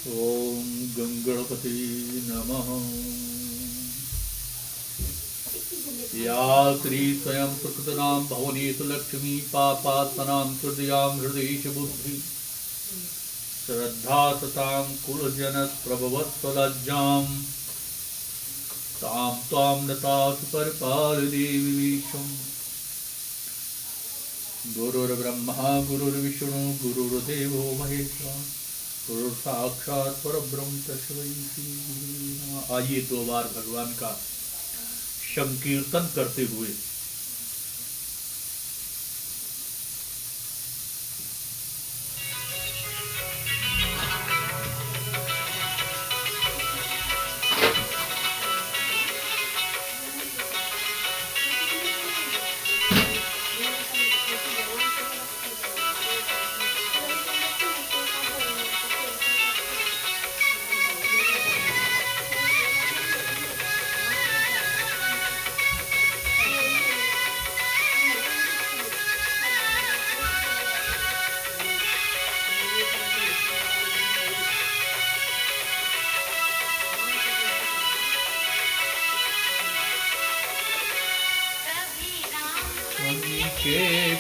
ओम गंगणपति नमः। या श्री स्वयं सुकृतनां भवनेषु लक्ष्मी पापात्मनां हृदयां हृदयेषु बुद्धि श्रद्धा सतां कुलजनप्रभवत्सलज्जां तां त्वां नतासु परिपालदेवि विश्वम्। गुरुर्ब्रह्मा गुरुर्विष्णु गुरुर्देवो महेश्वर गुरु साक्षात् परब्रह्म तस्मै श्री गुरुवे नमः। आइए दो बार भगवान का संकीर्तन करते हुए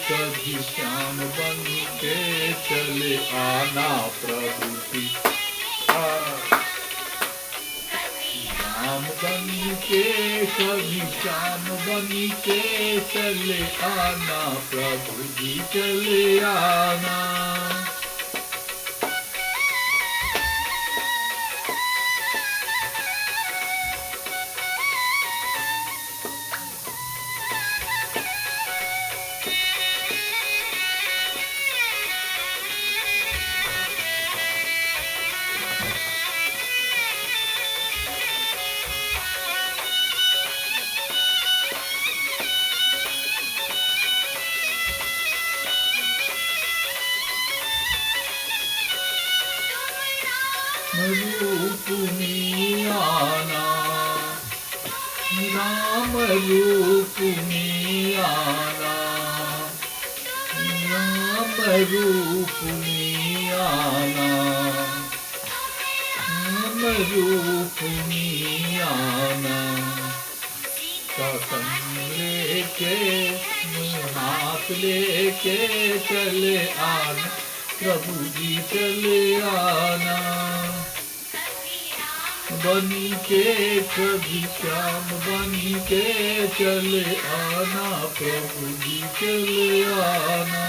कभी श्याम बन के चले आना प्रभु की राम बन के कभी श्याम बन के चले आना प्रभु जी चले आना। रूप में आना राम रूप में आना राम रूप में आना राम रूप में आना। सत्संग लेके हाथ लेके चले आना प्रभु जी चले आना। बनी के कभी श्याम बनी के चले आना प्रभु जी चले आना।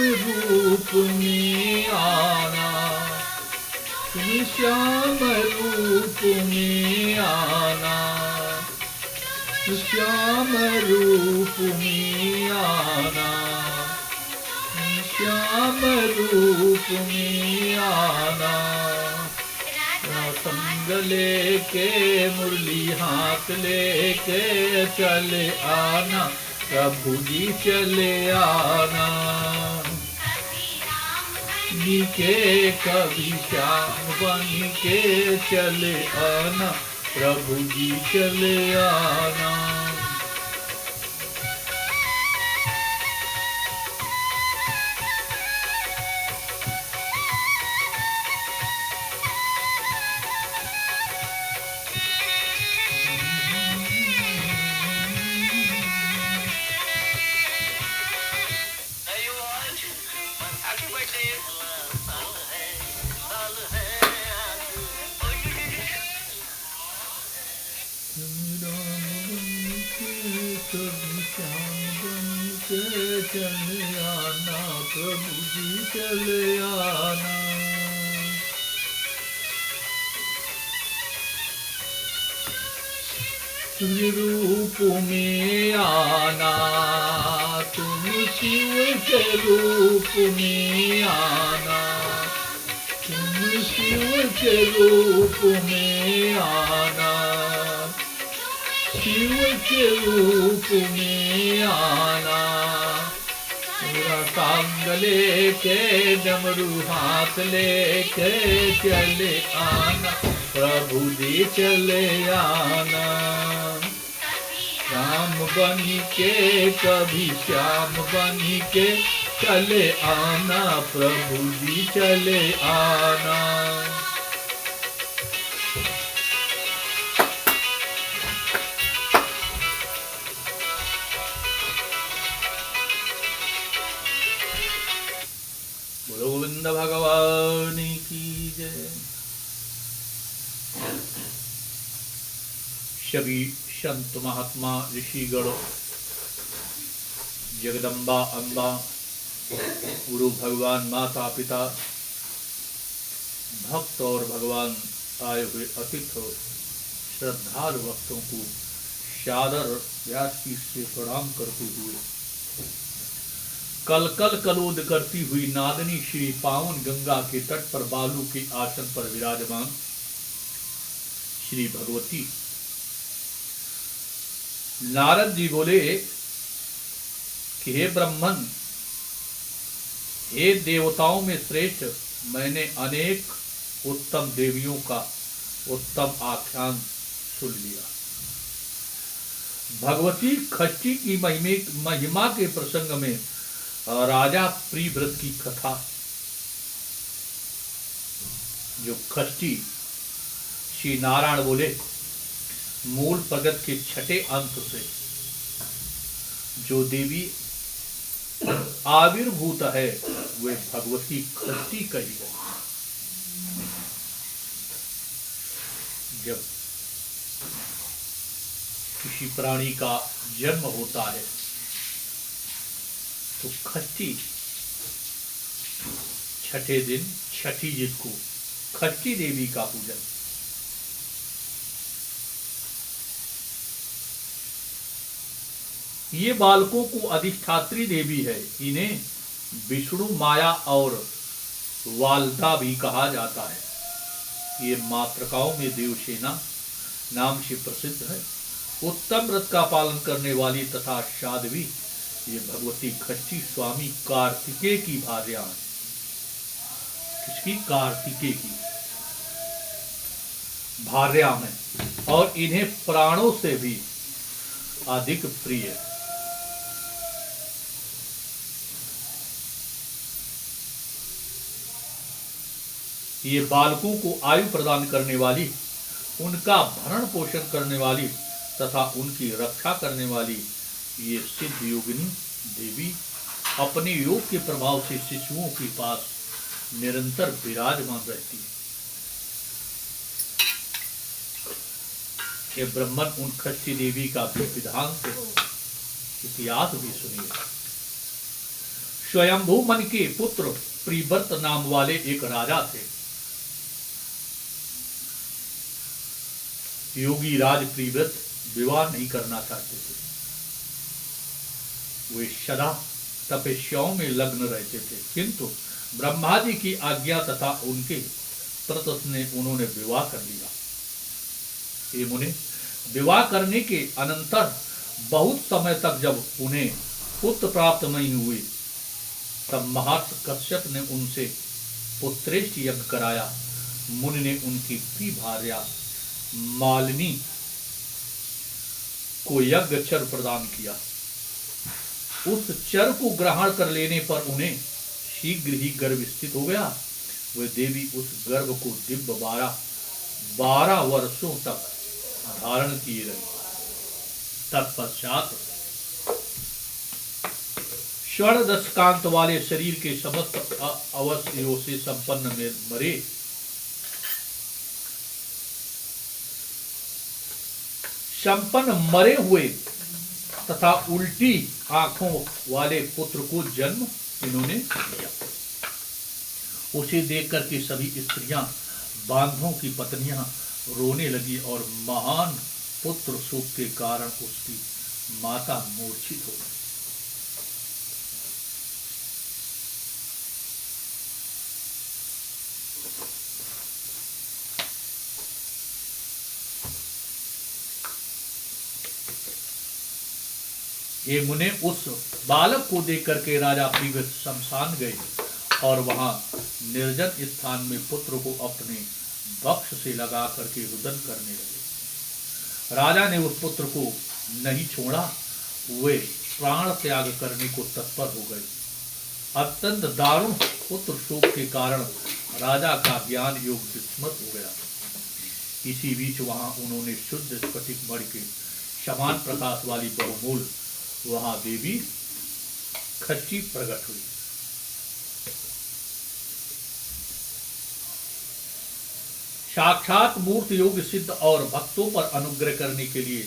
रूप में आना श्याम रूप में आना श्याम रूप में आना श्याम रूप में आना। संग लेके मुरली हाथ लेके चले आना प्रभु जी चले आना। के कभी श्याम बन के चले आना प्रभु जी चले आना। कभी श्याम बन के चले आना प्रभु जी चले आना। सूर्य रूप में आना, तुम शिव के रूप में आना, तुम शिव के रूप में आना, शिव के रूप में आना। पूरा टांग लेके डमरू हाथ लेके चले आना, प्रभु जी चले आना। श्याम बनी के कभी श्याम बनी के चले आना, प्रभु जी चले आना। बोलो गोविंद भगवान की जय। सभी संत महात्मा ऋषिगण, जगदम्बा अम्बा, गुरु भगवान, माता पिता, भक्त और भगवान आए हुए अतिथि श्रद्धालु भक्तों को सादर व्यास की से प्रणाम करते हुए कल कल कलोद करती हुई नादनी श्री पावन गंगा के तट पर बालू के आसन पर विराजमान श्री भगवती। नारद जी बोले कि हे ब्रह्मन, हे देवताओं में श्रेष्ठ, मैंने अनेक उत्तम देवियों का उत्तम आख्यान सुन लिया। भगवती खष्टी की महिमा के प्रसंग में राजा प्रिव्रत की कथा, जो खष्टी श्री नारायण बोले मूल प्रगट के छठे अंक से जो देवी आविर्भूत है वे भगवती खष्टी कही गई। जब किसी प्राणी का जन्म होता है तो खष्टी छठे दिन, छठी जिसको खष्टी देवी का पूजन। ये बालकों को अधिष्ठात्री देवी है। इन्हें विष्णु माया और वालदा भी कहा जाता है। ये मातृकाओं में देवसेना नाम से प्रसिद्ध है। उत्तम व्रत का पालन करने वाली तथा साध्वी ये भगवती खष्टी स्वामी कार्तिकेय की भार्या है। किसकी? कार्तिकेय की भार्या है और इन्हें प्राणों से भी अधिक प्रिय है। ये बालकों को आयु प्रदान करने वाली, उनका भरण पोषण करने वाली तथा उनकी रक्षा करने वाली ये सिद्ध योगिनी देवी अपने योग के प्रभाव से शिशुओं के पास निरंतर विराजमान रहती है। ये ब्रह्मन उन खष्टी देवी का विधान से इतिहास भी सुनिए। स्वयंभू मन के पुत्र प्रिव्रत नाम वाले एक राजा थे। योगी राज प्रिव्रत विवाह नहीं करना चाहते थे। वे सदा तपस्याओं में लग्न रहते थे, किंतु ब्रह्मा जी की आज्ञा तथा उनके प्रति ने उन्होंने विवाह कर लिया। ये मुनि विवाह करने के अनंतर बहुत समय तक जब उन्हें पुत्र प्राप्त नहीं हुए, तब महर्षि कश्यप ने उनसे पुत्रेष्ट यज्ञ कराया। मुनि ने उनकी प्रिय भार्या मालिनी को यज्ञ चर प्रदान किया। उस चर को ग्रहण कर लेने पर उन्हें शीघ्र ही गर्भ स्थित हो गया। वह देवी उस गर्भ को दिव्य 12 वर्षों तक धारण किए रही। तत्पश्चात स्वर्ण दशकांत वाले शरीर के समस्त अवस्थियों से संपन्न में मरे। संपन्न मरे हुए तथा उल्टी आंखों वाले पुत्र को जन्म इन्होंने दिया। उसे देखकर के सभी स्त्रियां, बांधों की पत्नियां रोने लगी और महान पुत्र शोक के कारण उसकी माता मूर्छित हो गई। ये मुने उस बालक को देख करके राजा पृथ्वी शमशान गए और वहां निर्जन स्थान में पुत्र को अपने वक्ष से लगा करके रुदन करने लगे। राजा ने उस पुत्र को नहीं छोड़ा, वे प्राण त्याग करने को तत्पर हो गए। अत्यंत दारुण पुत्र शोक के कारण राजा का ज्ञान योग विस्मृत हो गया। इसी बीच वहां उन्होंने शुद्ध स्फटिक मणि के समान प्रकाश वाली बहुमूल वहां देवी खच्ची प्रकट हुई। साक्षात मूर्त योग सिद्ध और भक्तों पर अनुग्रह करने के लिए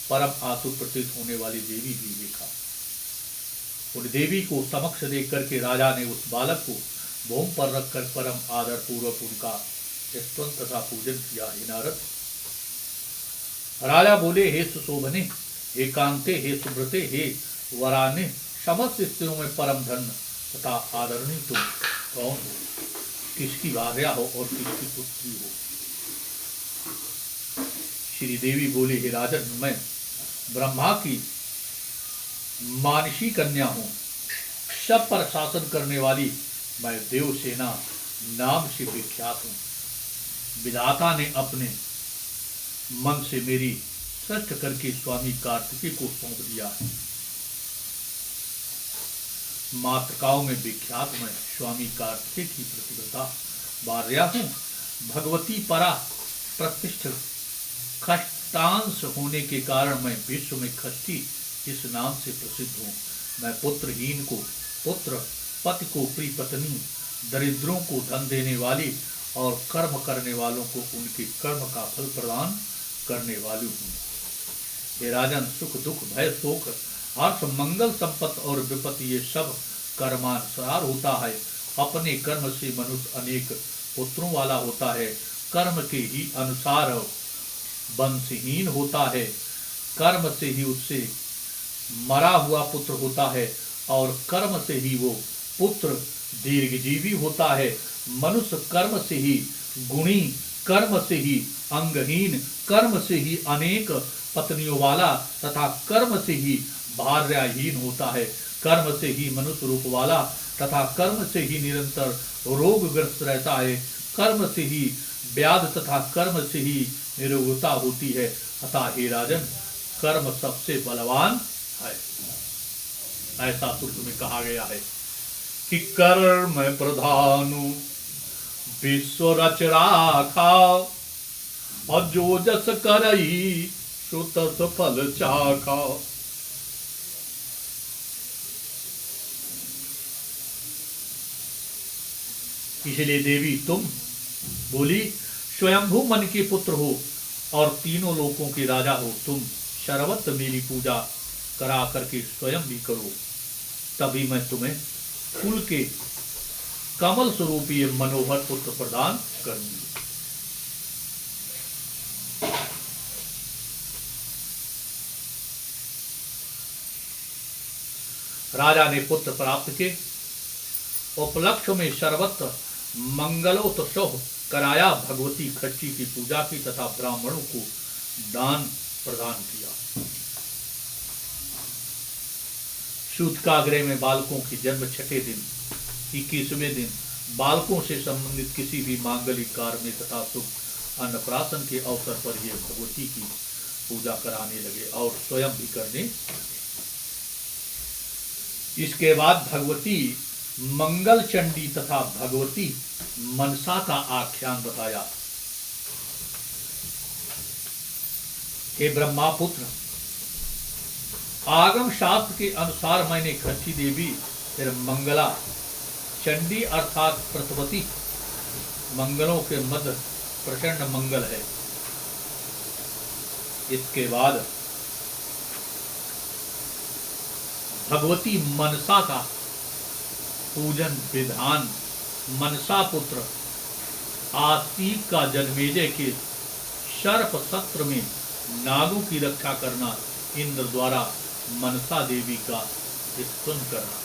परम आतुर प्रतीत होने वाली देवी भी देखा। उन देवी को समक्ष देख करके राजा ने उस बालक को भूमि पर रखकर परम आदर पूर्वक उनका स्तवन तथा पूजन किया। हे नारद, राजा बोले, हे सुशोभने, हे कांते, हे सुब्रते, हे वराने, समस्त स्त्रियों में परम धन तथा आदरणीय तुम कौन हो? किसकी भार्या हो और किसकी पुत्री हो? श्री देवी बोली, हे राजन, मैं ब्रह्मा की मानसी कन्या हूं, सब पर शासन करने वाली मैं देवसेना नाम से विख्यात हूं। विधाता ने अपने मन से मेरी सृष्ट करके स्वामी कार्तिकेय को सौंप दिया है। मातृकाओं में विख्यात मैं स्वामी कार्तिकेय की प्रतिव्रता भार्या हूं। भगवती परा प्रतिष्ठ खष्टांश होने के कारण मैं विश्व में खष्टी इस नाम से प्रसिद्ध हूँ। मैं पुत्रहीन को पुत्र, पति को प्रिय पत्नी, दरिद्रों को धन देने वाली और कर्म करने वालों को उनके कर्म का फल प्रदान करने वाली हूँ। हे राजन, सुख दुख भय शोक हर्ष मंगल संपत्ति और विपत्ति ये सब कर्मानुसार होता है। अपने कर्म से मनुष्य अनेक पुत्रों वाला होता है। कर्म के ही अनुसार वंशहीन होता है। कर्म से ही उससे मरा हुआ पुत्र होता है और कर्म से ही वो पुत्र दीर्घजीवी होता है। मनुष्य कर्म से ही गुणी, कर्म से ही अंगहीन, कर्म से ही अनेक पत्नियों वाला तथा कर्म से ही भार्याहीन होता है। कर्म से ही मनुष्य रूप वाला तथा कर्म से ही निरंतर रोगग्रस्त रहता है। कर्म से ही व्याध तथा कर्म से ही निरोगता होती है। अतः हे राजन, कर्म सबसे बलवान है। ऐसा सूत्र में कहा गया है कि कर्म प्रधानु विश्व रच राखा और जो जस करई सुत फल चाखा। इसलिए देवी तुम बोली, स्वयंभू मन के पुत्र हो और तीनों लोकों के राजा हो। तुम सर्वत्र मेरी पूजा करा करके स्वयं भी करो, तभी मैं तुम्हें फूल के कमल स्वरूप ये मनोहर पुत्र प्रदान करूंगी। राजा ने पुत्र प्राप्त के उपलक्ष्य में सर्वत्र मंगलोत्सव कराया, भगवती खच्ची की पूजा की तथा ब्राह्मणों को दान प्रदान किया। सूतकागृह में बालकों की जन्म छठे दिन 21वें दिन बालकों से संबंधित किसी भी मांगलिक कार्य में तथा शुभ अन्नप्राशन के अवसर पर ये भगवती की पूजा कराने लगे और स्वयं भी करने लगे। इसके बाद भगवती मंगल चंडी तथा भगवती मनसा का आख्यान बताया। हे ब्रह्मा पुत्र, आगम शास्त्र के अनुसार मैंने खच्ची देवी फिर मंगला चंडी अर्थात प्रतवती मंगलों के मध्य प्रचंड मंगल है। इसके बाद भगवती मनसा का पूजन विधान मनसा पुत्र आस्तिक का जन्मेजय के सर्प सत्र में नागों की रक्षा करना, इंद्र द्वारा मनसा देवी का स्तुन करना।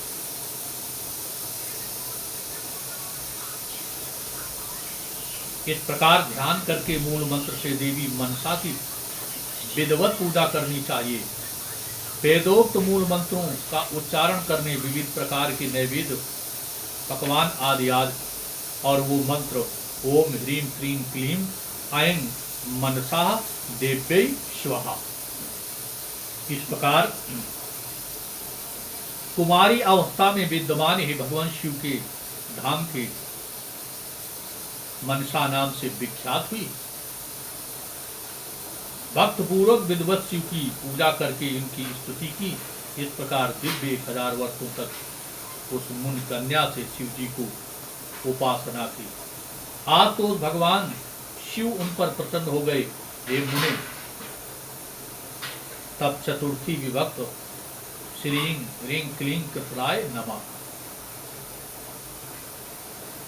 इस प्रकार ध्यान करके मूल मंत्र से देवी मनसा की विधिवत पूजा करनी चाहिए। वेदोक्त मूल मंत्रों का उच्चारण करने, विविध प्रकार के नैवेद्य पकवान आदि और वो मंत्र ओम ह्रीं क्लीं क्लीं ऐं मनसा देव्यै स्वाहा। इस प्रकार कुमारी अवस्था में विद्यमान ही भगवान शिव के धाम के मनसा नाम से विख्यात हुई। भक्त पूर्वक विधिवत शिव की पूजा करके इनकी स्तुति की। इस प्रकार दिव्य 1000 वर्षों तक उस मुनि कन्या से शिव जी को उपासना की। आज तो भगवान शिव उन पर प्रसन्न हो गए। हे मुनि, तब चतुर्थी विभक्त श्रीं ह्रीं क्लीं कृतलाय नमः।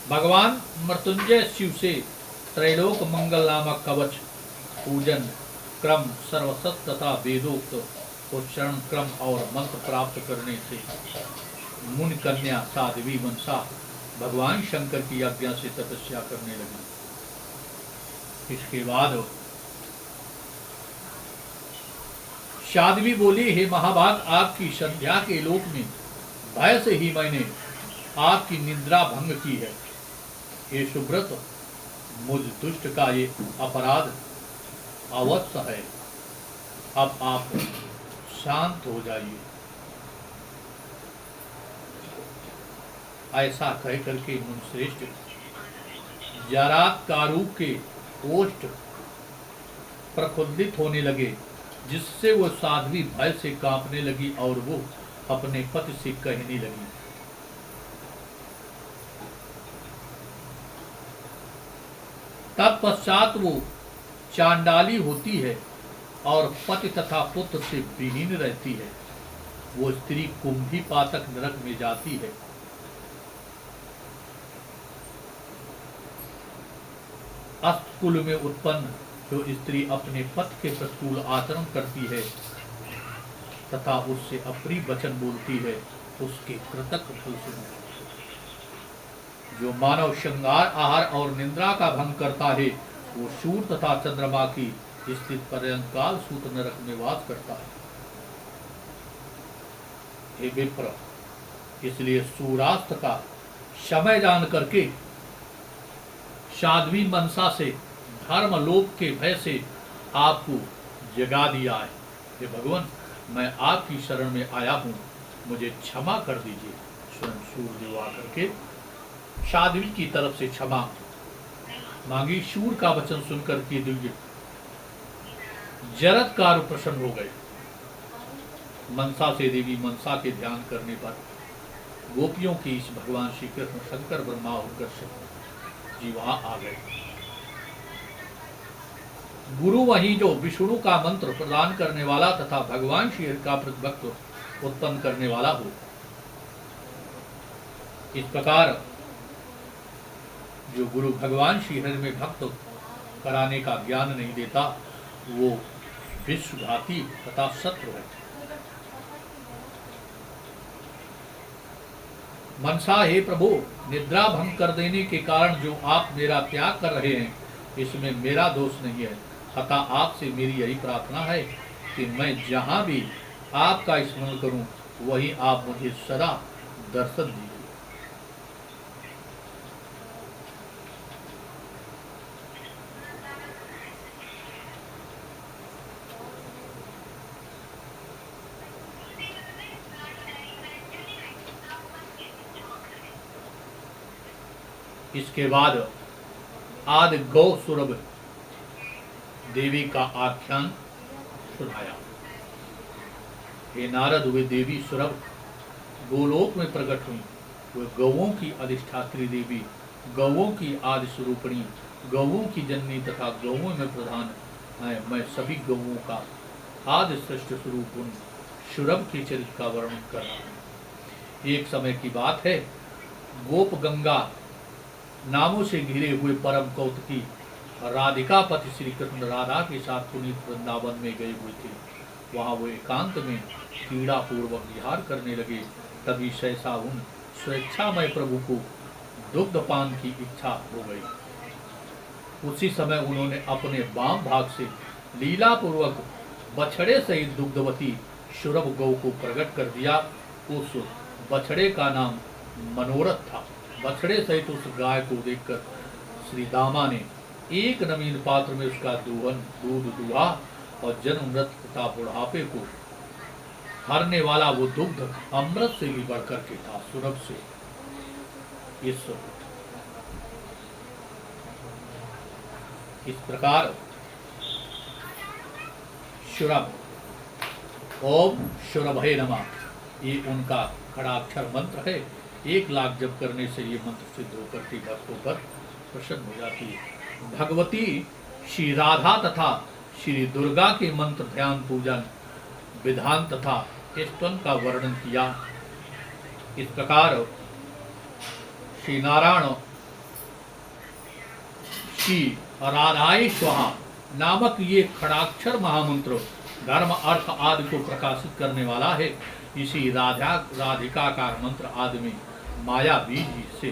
भगवान मृत्युंजय शिव से त्रैलोक मंगल नामक कवच पूजन क्रम, सर्वसत तथा वेदोक्त उच्चारण क्रम और मंत्र प्राप्त करने से मुनि कन्या साध्वी मनसा भगवान शंकर की आज्ञा से तपस्या करने लगी। इसके बाद साध्वी बोली, हे महाभाग, आपकी संध्या के लोक में भय से ही मैंने आपकी निद्रा भंग की है। हे सुब्रत, मुझ दुष्ट का ये अपराध अवश्य है। अब आप शांत हो जाइए। ऐसा कह करके मुनिश्रेष्ठ जरात कारूप के ओष्ठ प्रफुल्लित होने लगे, जिससे वो साध्वी भय से कांपने लगी और वो अपने पति से कहने लगी, तत्पश्चात वो चांडाली होती है और पति तथा पुत्र से विहीन रहती है। वो स्त्री कुंभी पातक नरक में जाती है। अस्तकुल में उत्पन्न जो स्त्री अपने पति के प्रतिकूल आचरण करती है तथा उससे अप्रिय वचन बोलती है, उसके कृतक फल सुनो। जो मानव श्रृंगार, आहार और निंद्रा का भंग करता है, वो सूर्य तथा चंद्रमा की स्थित पर्यंत काल सूत नरक में वास करता है। हे विप्र, इसलिए सूर्यास्त का समय जान करके साध्वी मनसा से धर्म लोक के भय से आपको जगा दिया है। हे भगवान, मैं आपकी शरण में आया हूँ, मुझे क्षमा कर दीजिए। स्वयं सूर्य आकर के साध्वी की तरफ से क्षमा मांगी। सूर्य का वचन सुनकर के दिव्य जरत्कार प्रसन्न हो गए। मनसा से देवी मनसा के ध्यान करने पर गोपियों की इस भगवान श्री कृष्ण शंकर ब्रह्मा और कृष्ण जी वहां आ गए। गुरु वही जो विष्णु का मंत्र प्रदान करने वाला तथा भगवान श्री का प्रतिभक्त उत्पन्न करने वाला हो। इस प्रकार जो गुरु भगवान श्री हरि में भक्त कराने का ज्ञान नहीं देता, वो विश्वघाती तथा शत्रु है। मनसा, हे प्रभु, निद्रा भंग कर देने के कारण जो आप मेरा त्याग कर रहे हैं, इसमें मेरा दोष नहीं है। अतः आपसे मेरी यही प्रार्थना है कि मैं जहां भी आपका स्मरण करूं, वहीं आप मुझे सदा दर्शन दीजिए। इसके बाद आदि गौ सुरभ देवी का आख्यान सुनाया। हे नारद, वे देवी सुरभ गोलोक में प्रकट हुई। वे गौओं की अधिष्ठात्री देवी, गौओं की आदि स्वरूपिणी, गौओं की जननी तथा गौओं में प्रधान है। मैं सभी गौओं का आदि श्रेष्ठ स्वरूप उन सुरभ के चरित्र का वर्णन कर रहा हूँ। एक समय की बात है, गोप गंगा नामों से घिरे हुए परम कौतुकी राधिका पति श्री कृष्ण राधा के साथ पुनीत वृंदावन में गए हुए थे। वहां वो एकांत में क्रीड़ा पूर्वक विहार करने लगे। तभी सहसा उन स्वेच्छामय प्रभु को दुग्धपान की इच्छा हो गई। उसी समय उन्होंने अपने वाम भाग से लीला पूर्वक बछड़े सहित दुग्धवती शुरभ गौ को प्रकट कर दिया। उस बछड़े का नाम मनोरथ था। बछड़े सहित उस गाय को देखकर श्री दामा ने एक नवीन पात्र में उसका दूध दुहा और जन्म मृत तथा बुढ़ापे को हरने वाला वो दुग्ध अमृत से भी बढ़कर के था, सुरभ से। इस प्रकार शुरभ, ओम शुरभे नमः, ये उनका खड़ाक्षर मंत्र है। 1 लाख जप करने से ये मंत्र सिद्ध होकर के भक्तों पर प्रसन्न हो जाती है। भगवती श्री राधा तथा श्री दुर्गा के मंत्र ध्यान पूजन विधान तथा स्तवन का वर्णन किया। इस प्रकार श्री नारायण श्री राधाय स्वाहा नामक ये खड़ाक्षर महामंत्र धर्म अर्थ आदि को प्रकाशित करने वाला है। इसी राधिका का मंत्र आदि में माया बीज से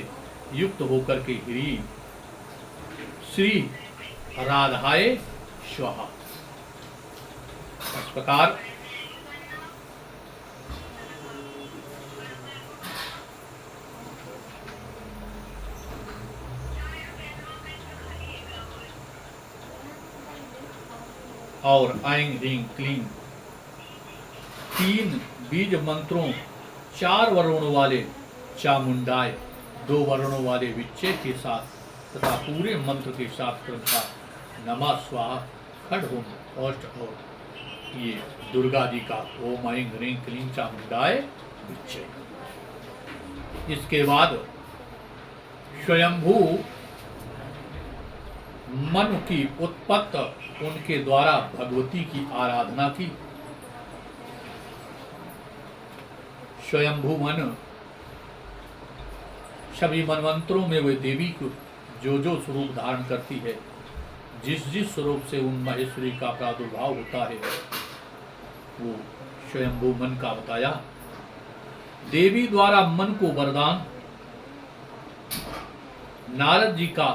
युक्त होकर के ह्रीं श्री राधाय स्वाहा। इस प्रकार और ऐं ह्रीं क्लीं 3 बीज मंत्रों 4 वर्णों वाले चामुंडाय 2 वर्णों वाले विच्छेद के साथ तथा पूरे मंत्र के साथ क्रमशः नमः स्वाहा खड होम अष्ट और ये दुर्गा जी का ओम ऐं ह्रीं क्लीं चामुंडाय विच्छेद। इसके बाद स्वयंभू मन की उत्पत्ति उनके द्वारा भगवती की आराधना की। स्वयंभू मन सभी मनवंतरों में वे देवी को जो स्वरूप धारण करती है, जिस स्वरूप से उन महेश्वरी का प्रादुर्भाव होता है, वो स्वयंभू मन का बताया। देवी द्वारा मन को वरदान नारद जी का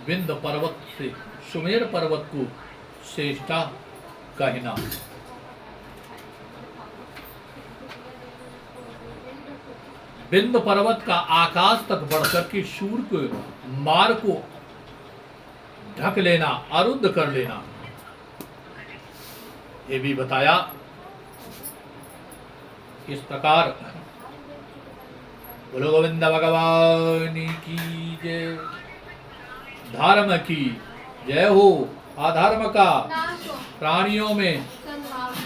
विंध्य पर्वत से सुमेर पर्वत को श्रेष्ठा कहना। विंध्य पर्वत का आकाश तक बढ़कर के सूर्य के मार्ग को ढक लेना, अरुद्ध कर लेना, ये भी बताया। इस प्रकार बोलो गोविंद भगवान की जय। धर्म की जय हो, अधर्म का प्राणियों में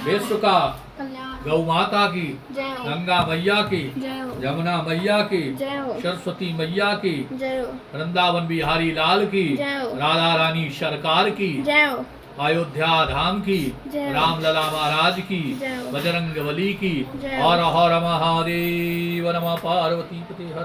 विश्व का, गौ माता की, गंगा मैया की, यमुना मैया की, सरस्वती मैया की, वृंदावन बिहारी लाल की, राधा रानी सरकार की, अयोध्या धाम की, रामलला महाराज की, बजरंग बली की, हर हर महादेव नमः। पार्वती पते हर।